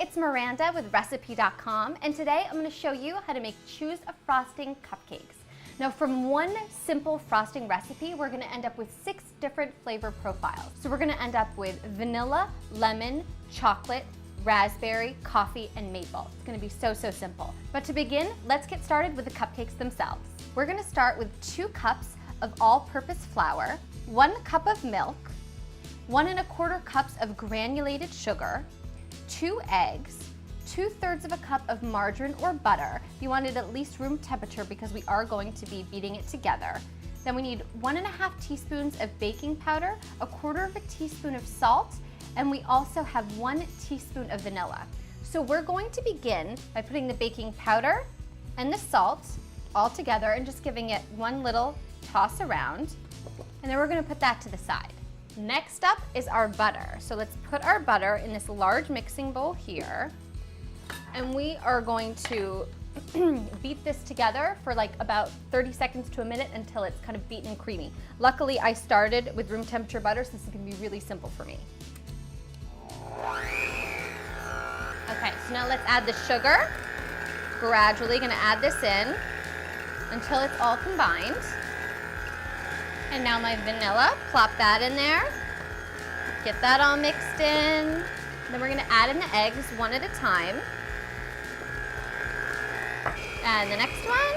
it's Miranda with Recipe.com, and today I'm going to show you how to make Choose a Frosting cupcakes. Now, from one simple frosting recipe, we're going to end up with 6 different flavor profiles. So we're going to end up with vanilla, lemon, chocolate, raspberry, coffee, and maple. It's going to be so simple. But to begin, let's get started with the cupcakes themselves. We're going to start with 2 cups of all-purpose flour, 1 cup of milk, 1 1/4 cups of granulated sugar, 2 eggs, 2/3 of a cup of margarine or butter. You want it at least room temperature because we are going to be beating it together. Then we need 1½ teaspoons of baking powder, 1/4 teaspoon of salt, and we also have 1 teaspoon of vanilla. So we're going to begin by putting the baking powder and the salt all together and just giving it one little toss around. And then we're going to put that to the side. Next up is our butter. So let's put our butter in this large mixing bowl here. And we are going to beat this together for like about 30 seconds to a minute until it's kind of beaten and creamy. Luckily, I started with room temperature butter, so this is going to be really simple for me. Okay, so now let's add the sugar. Gradually going to add this in until it's all combined. And now my vanilla, plop that in there. Get that all mixed in. Then we're going to add in the eggs one at a time. And the next one.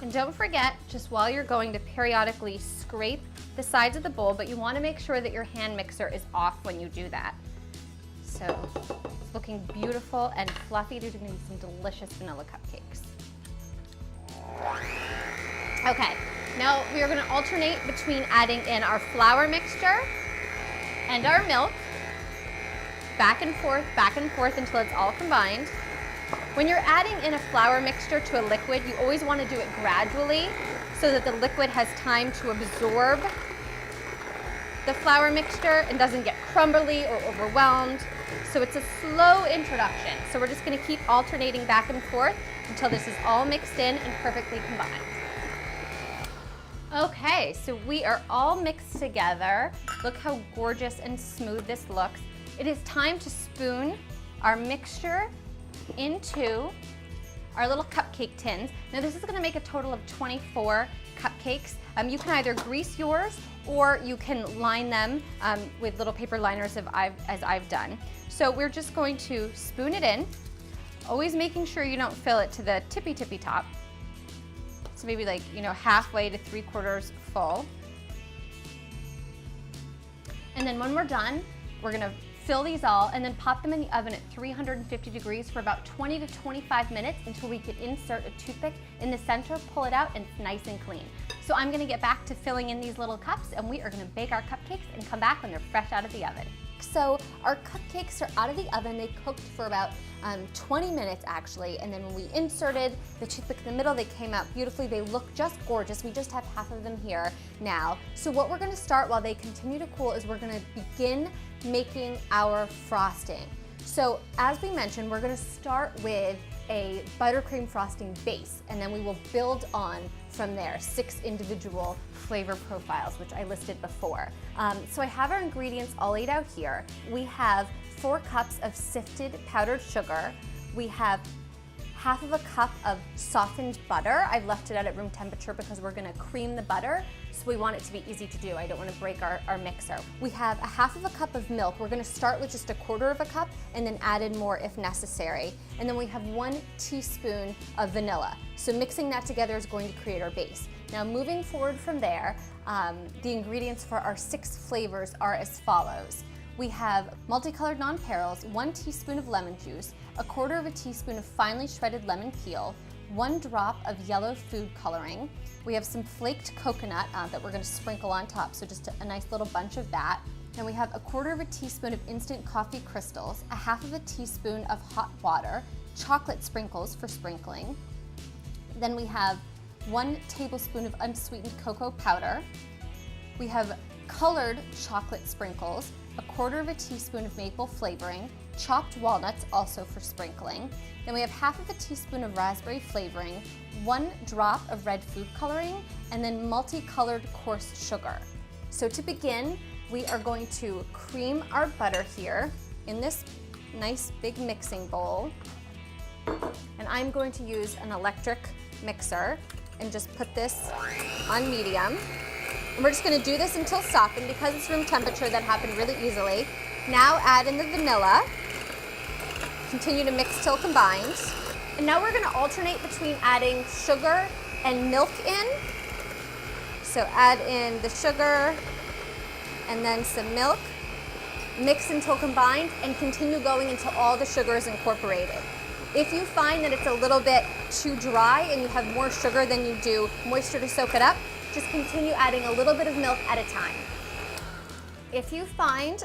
And don't forget, just while you're going, to periodically scrape the sides of the bowl, but you want to make sure that your hand mixer is off when you do that. So it's looking beautiful and fluffy. These are going to be some delicious vanilla cupcakes. Okay, now we are going to alternate between adding in our flour mixture and our milk, back and forth until it's all combined. When you're adding in a flour mixture to a liquid, you always want to do it gradually so that the liquid has time to absorb the flour mixture and doesn't get crumbly or overwhelmed. So it's a slow introduction. So we're just going to keep alternating back and forth until this is all mixed in and perfectly combined. Okay, so we are all mixed together. Look how gorgeous and smooth this looks. It is time to spoon our mixture into our little cupcake tins. Now this is going to make a total of 24 cupcakes. You can either grease yours or you can line them with little paper liners as I've done. So we're just going to spoon it in, always making sure you don't fill it to the tippy top. So maybe like, halfway to 3/4 full. And then when we're done, we're gonna fill these all and then pop them in the oven at 350 degrees for about 20 to 25 minutes until we can insert a toothpick in the center, pull it out, and it's nice and clean. So I'm gonna get back to filling in these little cups and we are gonna bake our cupcakes and come back when they're fresh out of the oven. So our cupcakes are out of the oven. They cooked for about 20 minutes actually, and then when we inserted the toothpick in the middle, they came out beautifully. They look just gorgeous. We just have half of them here now. So what we're gonna start while they continue to cool is we're gonna begin making our frosting. So as we mentioned, we're gonna start with a buttercream frosting base, and then we will build on from there, 6 individual flavor profiles, which I listed before. So I have our ingredients all laid out here. We have 4 cups of sifted powdered sugar. We have 1/2 cup of softened butter. I've left it out at room temperature because we're gonna cream the butter, so we want it to be easy to do. I don't wanna break our mixer. We have 1/2 cup of milk. We're gonna start with just 1/4 cup and then add in more if necessary. And then we have 1 teaspoon of vanilla. So mixing that together is going to create our base. Now moving forward from there, the ingredients for our 6 flavors are as follows. We have multicolored non-perils, 1 teaspoon of lemon juice, 1/4 teaspoon of finely shredded lemon peel, 1 drop of yellow food coloring. We have some flaked coconut that we're going to sprinkle on top, so just a nice little bunch of that. Then we have 1/4 teaspoon of instant coffee crystals, 1/2 teaspoon of hot water, chocolate sprinkles for sprinkling. Then we have 1 tablespoon of unsweetened cocoa powder. We have colored chocolate sprinkles, 1/4 teaspoon of maple flavoring, chopped walnuts also for sprinkling. Then we have 1/2 teaspoon of raspberry flavoring, 1 drop of red food coloring, and then multicolored coarse sugar. So to begin, we are going to cream our butter here in this nice big mixing bowl. And I'm going to use an electric mixer and just put this on medium. And we're just gonna do this until softened. Because it's room temperature, that happened really easily. Now add in the vanilla. Continue to mix till combined. And now we're gonna alternate between adding sugar and milk in. So add in the sugar and then some milk. Mix until combined and continue going until all the sugar is incorporated. If you find that it's a little bit too dry and you have more sugar than you do moisture to soak it up, just continue adding a little bit of milk at a time. If you find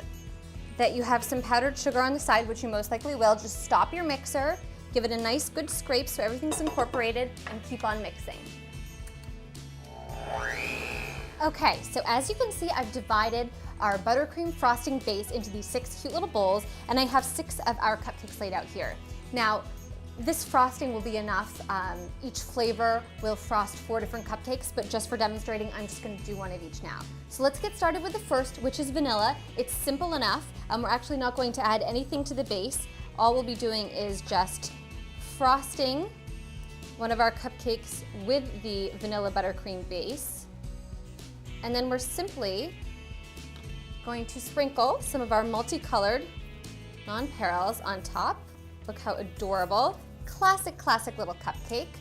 that you have some powdered sugar on the side, which you most likely will, just stop your mixer, give it a nice good scrape so everything's incorporated, and keep on mixing. Okay, so as you can see, I've divided our buttercream frosting base into these 6 cute little bowls, and I have 6 of our cupcakes laid out here. Now, this frosting will be enough. Each flavor will frost 4 different cupcakes, but just for demonstrating, I'm just gonna do one of each now. So let's get started with the first, which is vanilla. It's simple enough. We're actually not going to add anything to the base. All we'll be doing is just frosting one of our cupcakes with the vanilla buttercream base. And then we're simply going to sprinkle some of our multicolored nonpareils on top. Look how adorable. Classic, classic little cupcake.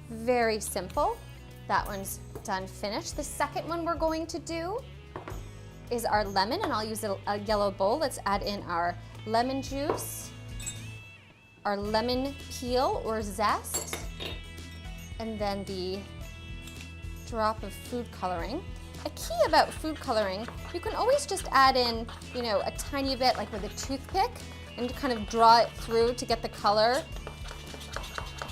Very simple. That one's done, finished. The second one we're going to do is our lemon, and I'll use a yellow bowl. Let's add in our lemon juice, our lemon peel or zest, and then the drop of food coloring. A key about food coloring, you can always just add in, a tiny bit, like with a toothpick, and kind of draw it through to get the color,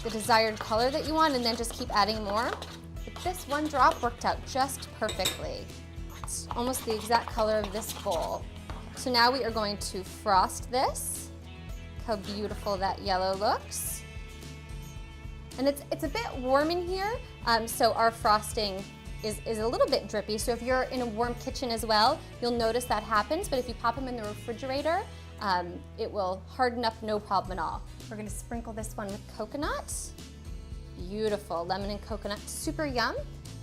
the desired color that you want, and then just keep adding more. But this one drop worked out just perfectly. It's almost the exact color of this bowl. So now we are going to frost this. Look how beautiful that yellow looks. And it's a bit warm in here, so our frosting is a little bit drippy. So if you're in a warm kitchen as well, you'll notice that happens. But if you pop them in the refrigerator, it will harden up no problem at all. We're gonna sprinkle this one with coconut. Beautiful, lemon and coconut, super yum.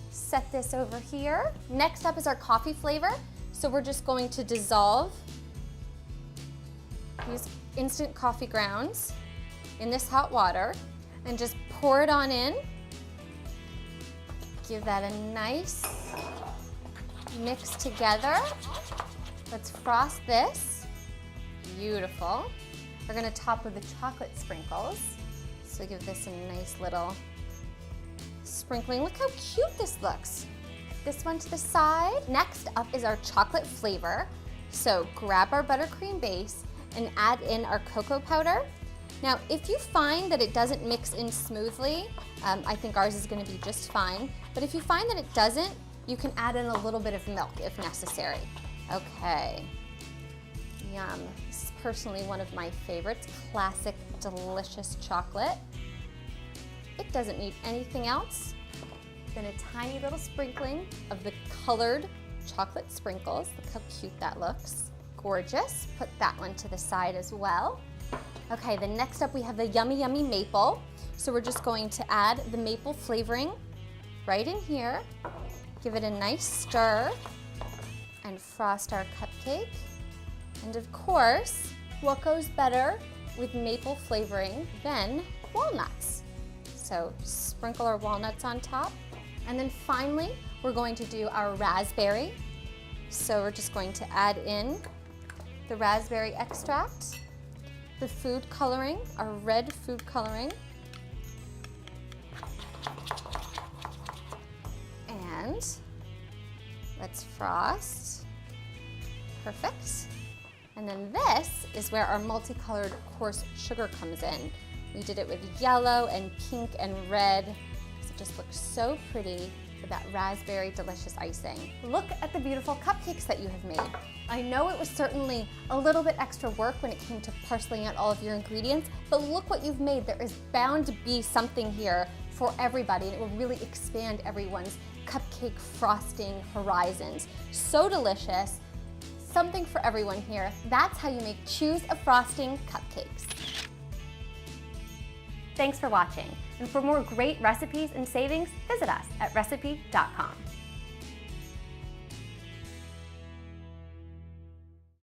Set this over here. Next up is our coffee flavor. So we're just going to dissolve these instant coffee grounds in this hot water and just pour it on in. Give that a nice mix together. Let's frost this. Beautiful. We're gonna top with the chocolate sprinkles. So give this a nice little sprinkling. Look how cute this looks. This one to the side. Next up is our chocolate flavor. So grab our buttercream base and add in our cocoa powder. Now, if you find that it doesn't mix in smoothly, I think ours is gonna be just fine. But if you find that it doesn't, you can add in a little bit of milk if necessary. Okay, yum. This is personally one of my favorites, classic, delicious chocolate. It doesn't need anything else than a tiny little sprinkling of the colored chocolate sprinkles. Look how cute that looks. Gorgeous. Put that one to the side as well. Okay, then next up we have the yummy, yummy maple. So we're just going to add the maple flavoring right in here. Give it a nice stir and frost our cupcake. And of course, what goes better with maple flavoring than walnuts? So sprinkle our walnuts on top. And then finally, we're going to do our raspberry. So we're just going to add in the raspberry extract, the food coloring, our red food coloring, and let's frost. Perfect. And then this is where our multicolored coarse sugar comes in. We did it with yellow and pink and red. It just looks so pretty with that raspberry delicious icing. Look at the beautiful cupcakes that you have made. I know it was certainly a little bit extra work when it came to parceling out all of your ingredients, but look what you've made. There is bound to be something here for everybody, and it will really expand everyone's cupcake frosting horizons. So delicious, something for everyone here. That's how you make Choose a Frosting cupcakes. Thanks for watching, and for more great recipes and savings, visit us at Recipe.com.